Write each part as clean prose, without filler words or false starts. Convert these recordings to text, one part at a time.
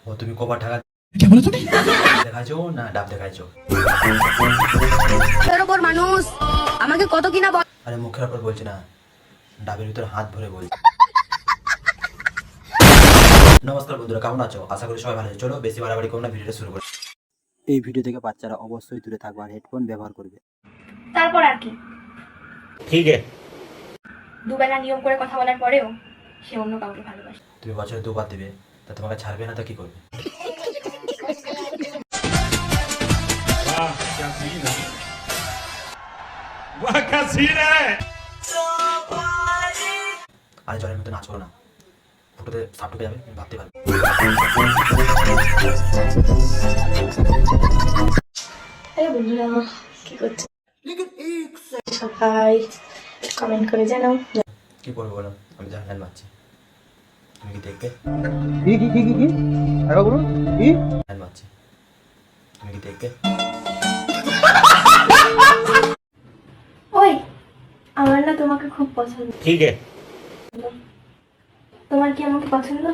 ও তুমি কবার টাকা দেখাইছো না ডাব দেখাইছো? তোর উপর মানুষ আমাকে কত কিনা বল। আরে মুখের উপর বলছি না, ডাবের ভিতরে হাত ভরে বলছি। নমস্কার বন্ধুরা, কেমন আছো? আশা করি সবাই ভালো আছো। চলো বেশি বাড়াবাড়ি করো না, ভিডিওটা শুরু করি। এই ভিডিও থেকে বাচ্চারা অবশ্যই দূরে থাকবে আর হেডফোন ব্যবহার করবে। তারপর আর কি, ঠিক আছে। দুবেলা নিয়ম করে কথা বলার পরেও সে অন্য কাউকে ভালোবাসে। তুমি বছরে দুবার দেবে, তা তোমাকে ছাড়বে না তো কি করবে? আরে জলের মধ্যে নাচবো না, ফুটোতে সাপ ঢুকে যাবে, তুমি ভাবতে পারবে। হ্যালো বন্ধুরা, কি করছো? সবাই কমেন্ট করে জানাও। কি করবো বলো, আমি জাহান্নাম মারছি, তুমি কি দেখবে? জাহান্নাম মারছি, তুমি কি দেখবে? ওই, আমার না তোমাকে খুব পছন্দ। ঠিক আছে। তোমার কি আমাকে পছন্দ?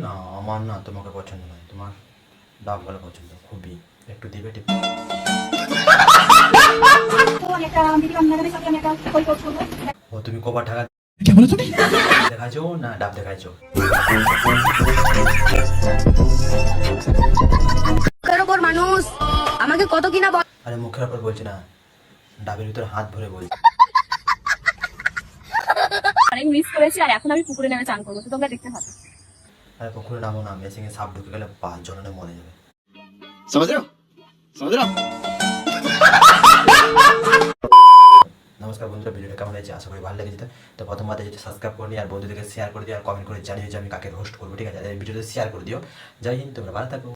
না, আমার না তোমাকে পছন্দ নয়, তোমার ডাব ভালো পছন্দ খুবই। একটু দিবে টিপ। ও তুমি কবার টাকা দেখাইছো না ডাব দেখাইছো? তোর উপর মানুষ আমাকে কত কিনা বল। আরে মুখের উপর বলছি না, ডাবের ভিতরে হাত ভরে বলছি। অনেক মিস করেছি আর এখন আমি পুকুরে নেমে চান করবো, তো তোমরা দেখতে থাকো। আরে পুকুরে নামো না, মেশিনে সাপ ঢুকে গেলে 5 জনে মরে যাবে। নমস্কার বন্ধুরা, ভিডিওটা কেমন হয়েছে আশা করি ভালো লেগেছে। তো প্রথমবার যেটা সাবস্ক্রাইব করে নিই আর বন্ধুদেরকে শেয়ার করে দিও আর কমেন্ট করে জানিয়ে যে আমি কাকে হোস্ট করবো, ঠিক আছে? এই ভিডিওতে শেয়ার করে দিও। জয় হিন্দ, তোমরা ভালো থাকো।